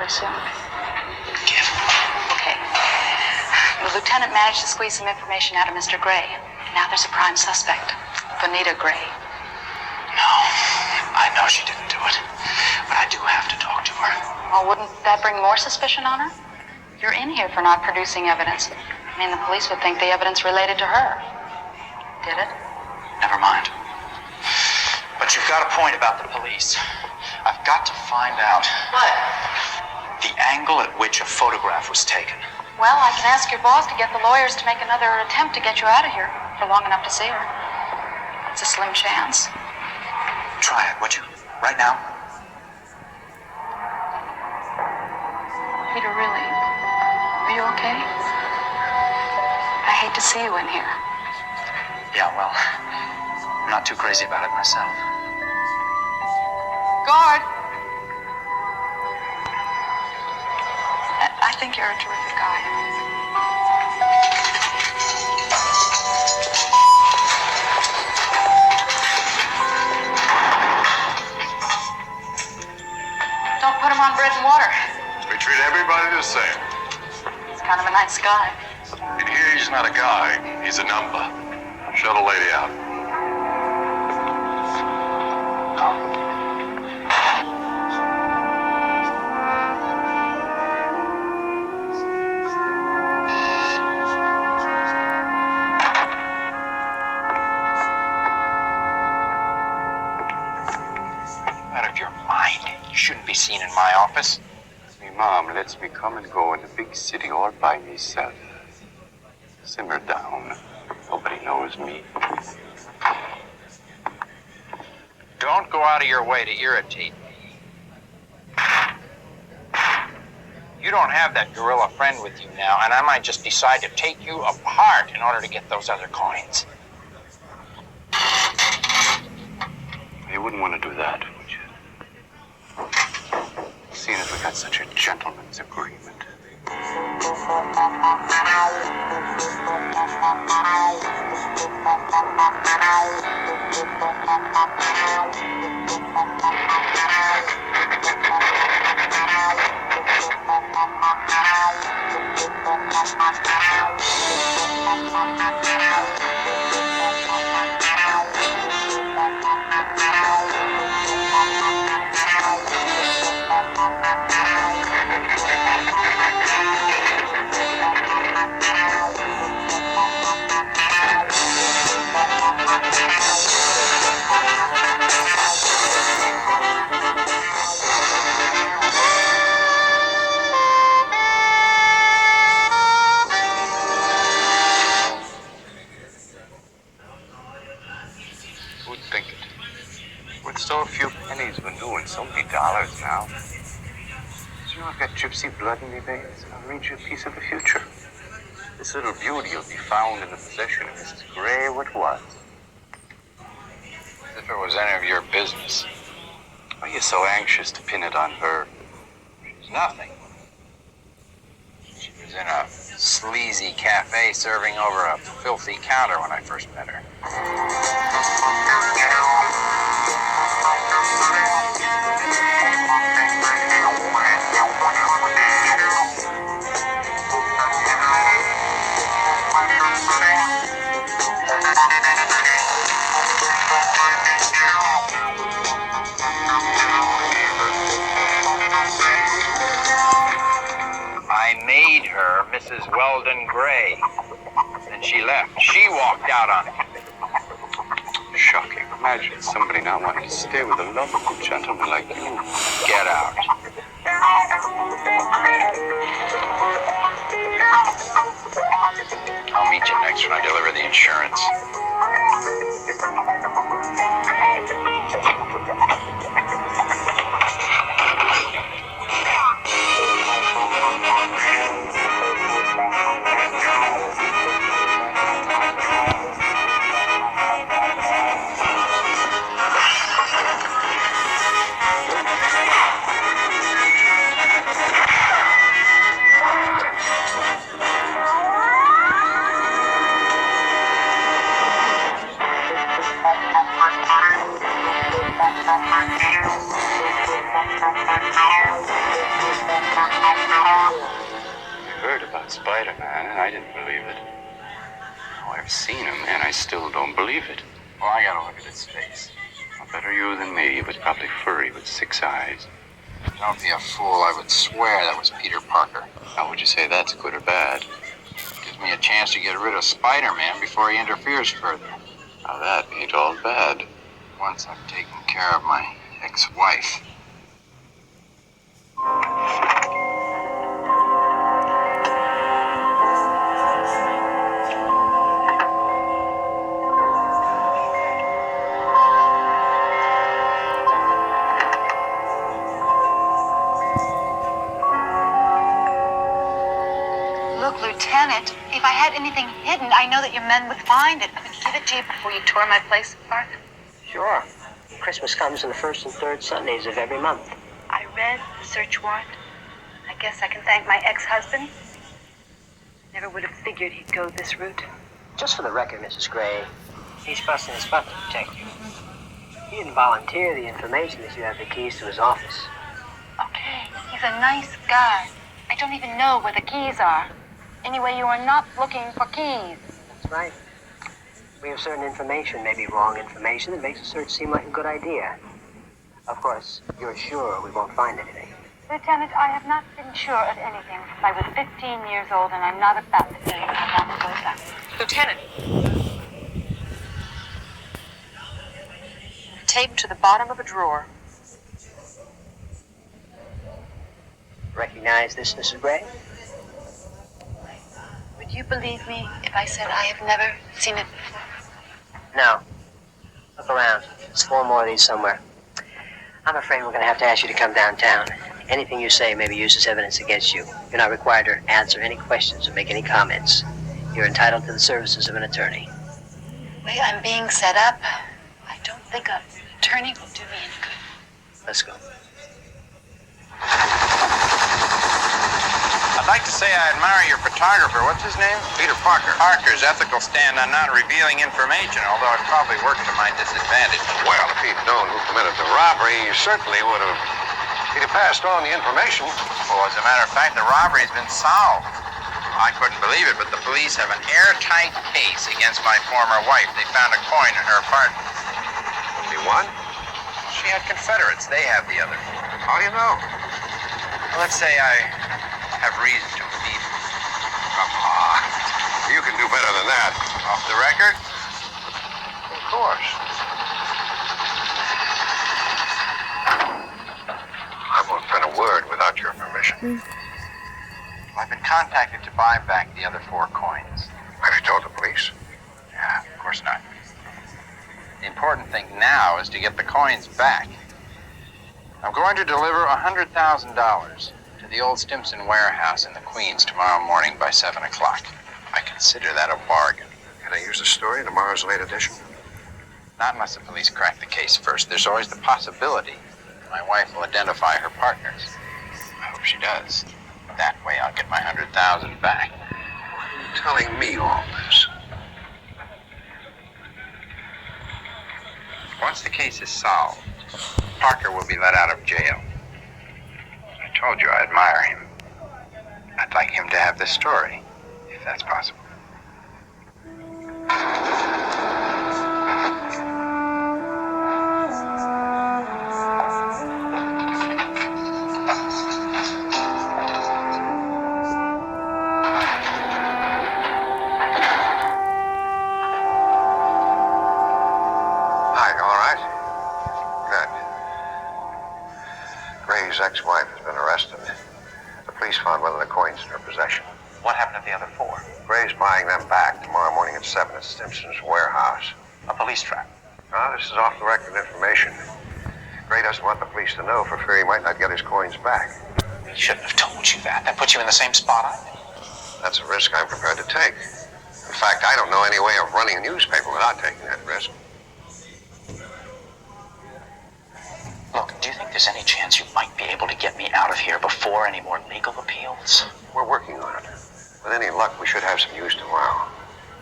fairly soon. Okay. The lieutenant managed to squeeze some information out of Mr. Gray. Now there's a prime suspect, Bonita Gray. No, I know she didn't do it, but I do have to talk to her. Well, wouldn't that bring more suspicion on her? You're in here for not producing evidence. I mean, the police would think the evidence related to her. Did it? Never mind. But you've got a point about the police. I've got to find out... What? The angle at which a photograph was taken. Well, I can ask your boss to get the lawyers to make another attempt to get you out of here for long enough to see her. It's a slim chance. Try it, would you? Right now? Peter, really? Are you okay? I hate to see you in here. Yeah, well, I'm not too crazy about it myself. Guard! I think you're a terrific guy. Don't put him on bread and water. We treat everybody the same. He's kind of a nice guy. In here, he's not a guy, he's a number. Shut a lady out. Out of your mind. You shouldn't be seen in my office. Me mom lets me come and go in the big city all by myself. Simmer down. Nobody knows me. Don't go out of your way to irritate me. You don't have that gorilla friend with you now, and I might just decide to take you apart in order to get those other coins. You wouldn't want to do that, would you? Seeing as we got such a gentleman's agreement. Who'd think it? With so few pennies, we're doing so many dollars now. So you know, I've got gypsy blood in me veins. I'll read you a piece of the future. This little beauty will be found in the possession of Mrs. Gray what was. As if it was any of your business. Why are you so anxious to pin it on her? She's nothing. She was in a sleazy cafe serving over a filthy counter when I first met her. I made her Mrs. Weldon Gray. Then she left. She walked out on me. Shocking. Imagine somebody not wanting to stay with a lovable gentleman like you. Get out. I'll meet you next when I deliver the insurance. Spider-Man, and I didn't believe it. Oh, I've seen him, and I still don't believe it. Well, I gotta look at his face. Well, better you than me. He was probably furry with 6 eyes. Don't be a fool. I would swear that was Peter Parker. How would you say that's good or bad? Gives me a chance to get rid of Spider-Man before he interferes further. Now that ain't all bad. Once I've taken care of my ex-wife. Look, Lieutenant, if I had anything hidden, I know that your men would find it. I would give it to you before you tore my place apart. Sure. Christmas comes on the first and third Sundays of every month. I read the search warrant. I guess I can thank my ex-husband. Never would have figured he'd go this route. Just for the record, Mrs. Gray, he's busting his butt to protect you. He didn't volunteer the information that you have the keys to his office. Okay, he's a nice guy. I don't even know where the keys are. Anyway, you are not looking for keys. That's right. We have certain information, maybe wrong information, that makes a search seem like a good idea. Of course, you're sure we won't find anything. Lieutenant, I have not been sure of anything since I was 15 years old, and I'm not about to tell you how long ago that was. Lieutenant. Taped to the bottom of a drawer. Recognize this, Mrs. Gray? Would you believe me if I said I have never seen it before? No. Look around. There's 4 more of these somewhere. I'm afraid we're going to have to ask you to come downtown. Anything you say may be used as evidence against you. You're not required to answer any questions or make any comments. You're entitled to the services of an attorney. The way I'm being set up, I don't think an attorney will do me any good. Let's go. I'd like to say I admire your photographer. What's his name? Peter Parker. Parker's ethical stand on not revealing information, although it probably worked to my disadvantage. Well, if he'd known who committed the robbery, he certainly would have. He'd have passed on the information. Well, as a matter of fact, the robbery's been solved. I couldn't believe it, but the police have an airtight case against my former wife. They found a coin in her apartment. Only one? She had Confederates. They have the other. How do you know? Well, let's say I have reason to believe it. Come on. You can do better than that. Off the record? Of course. I won't print a word without your permission. I've been contacted to buy back the other 4 coins. Have you told the police? Yeah, of course not. The important thing now is to get the coins back. I'm going to deliver $100,000 to the old Stimson warehouse in the Queens tomorrow morning by 7 o'clock. I consider that a bargain. Can I use the story in tomorrow's late edition? Not unless the police crack the case first. There's always the possibility my wife will identify her partners. I hope she does. That way I'll get my $100,000 back. You're telling me all this. Once the case is solved, Parker will be let out of jail. I told you I admire him. I'd like him to have this story, if that's possible. Hi, all right? Good. Gray's ex-wife has been arrested. The police found one of the coins in her possession. What happened to the other 4? Gray's buying them back tomorrow morning at 7 at Stimson's warehouse. A police trap. This is off-the-record information. Gray doesn't want the police to know for fear he might not get his coins back. He shouldn't have told you that. That puts you in the same spot I'm in. That's a risk I'm prepared to take. In fact, I don't know any way of running a newspaper without taking that risk. Look, do you think there's any chance you might be able to get me out of here before any more legal appeals? We're working on it. With any luck, we should have some news tomorrow.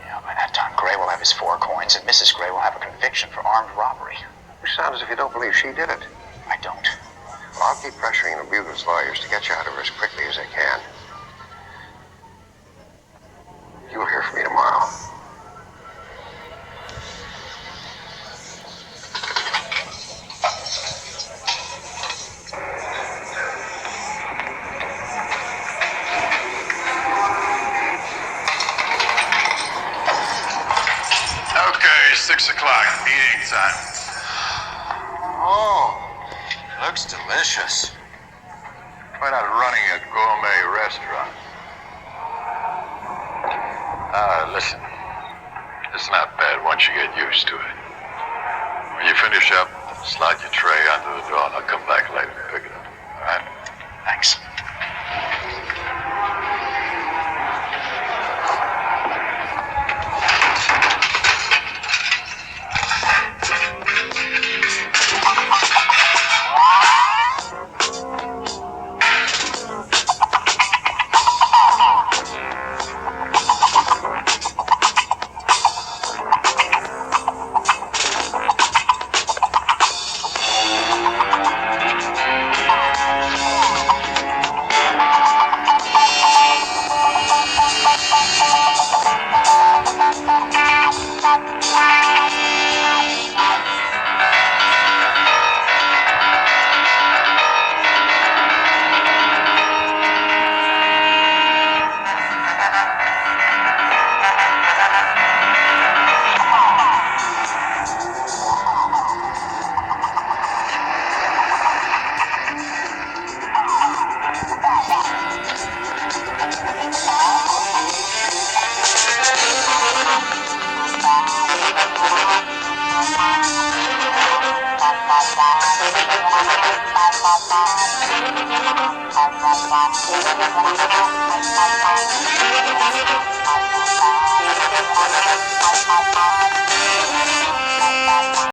Yeah, by that time, Gray will have his 4 coins, and Mrs. Gray will have a conviction for armed robbery. You sound as if you don't believe she did it. I don't. Well, I'll keep pressuring the Bugle's lawyers to get you out of her as quickly as they can. on. Oh, looks delicious. Why not running a gourmet restaurant? Listen. It's not bad once you get used to it. When you finish up, slide your tray under the door and I'll come back later to pick it up. All right? Thanks.